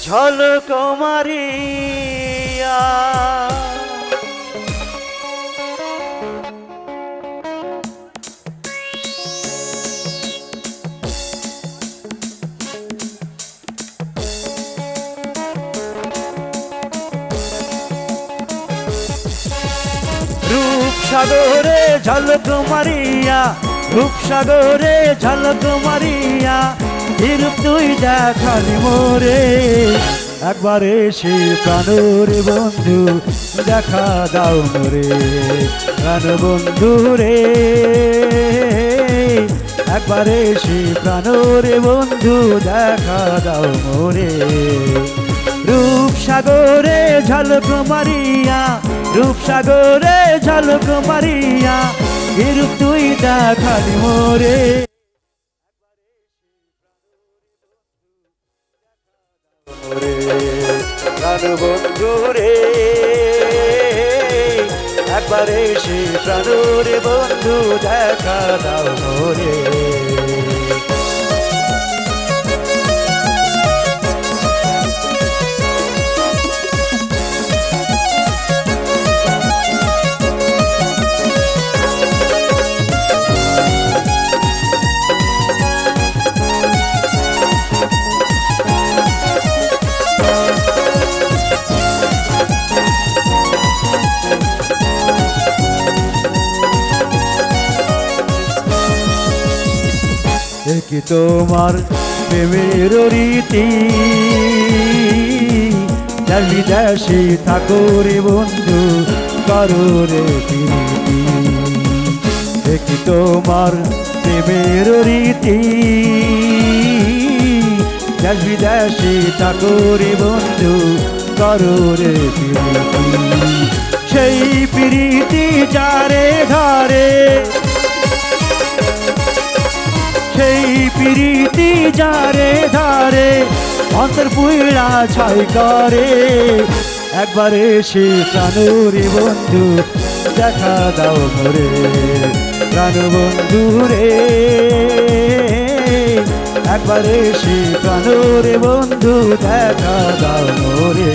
ঝলক মারিয়া রূপসাগরে ঝলক মারিয়া রূপসাগরে ঝলক মারিয়া হিরূপ তুই দেখালি মোরে একবার এসে প্রাণের বন্ধু দেখা দাও মোরে প্রাণ বন্ধু রে একবার এসে প্রাণের বন্ধু দেখা দাও মোরে রূপসাগরে ঝলক মারিয়া রূপসাগরে ঝলক মারিয়া হিরূপ তুই দেখালি মোরে প্রাণ বন্ধু রে একবার এসে প্রাণের বন্ধু দেখা দাও মোরে কি তোমার প্রেমের রীতি জানি দেশে থাকো রে বন্ধু করো রে প্রীতি কি তোমার প্রেমের রীতি দেশ বিদেশে থাকো রে বন্ধু করো রে প্রীতি সেই প্রীতি যারে ঘরে সেই প্রীতি যারে ধারে অন্তর পুইড়া ছাই করে একবার এসে প্রাণের বন্ধু দেখা দাও মোরে প্রাণ বন্ধু রে একবার এসে প্রাণের বন্ধু দেখা দাও মোরে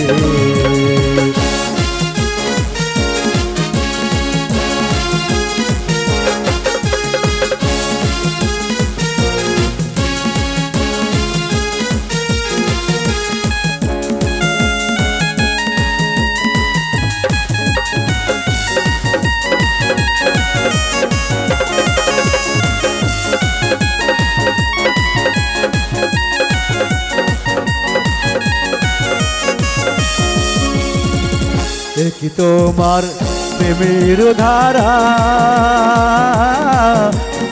কি তোমার প্রেমের ধারা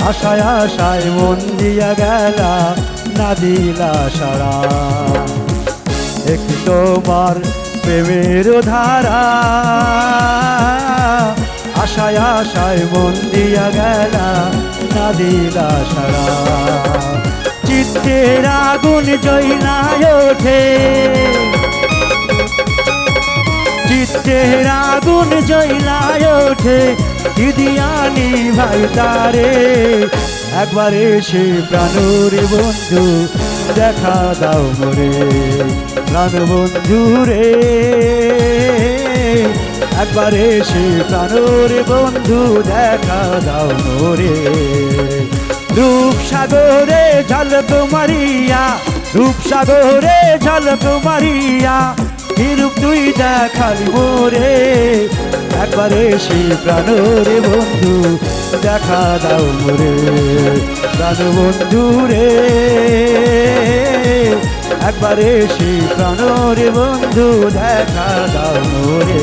আশায় আশায় মন দিয়া গেলা না দিলা সারা কি তোমার প্রেমের ধারা আশায় আশায় মন দিয়া গেলা না দিলা সারা চিত্তের আগুন জ্বলায় ওঠে চিত্তের আগুন জ্বলায় ওঠে দিদিয়ানি ভাই তারে একবার এসে প্রাণের বন্ধু দেখা দাও মোরে প্রাণ বন্ধু রে একবার এসে প্রাণের বন্ধু দেখা দাও মোরে রূপসাগরে ঝলক মারিয়া রূপসাগরে ঝলক মারিয়া হিরূপ তুই দেখালি মোরে একবার এসে প্রাণের বন্ধু দেখা দাও মোরে প্রাণ বন্ধু রে একবার এসে প্রাণের বন্ধু দেখা দাও মোরে।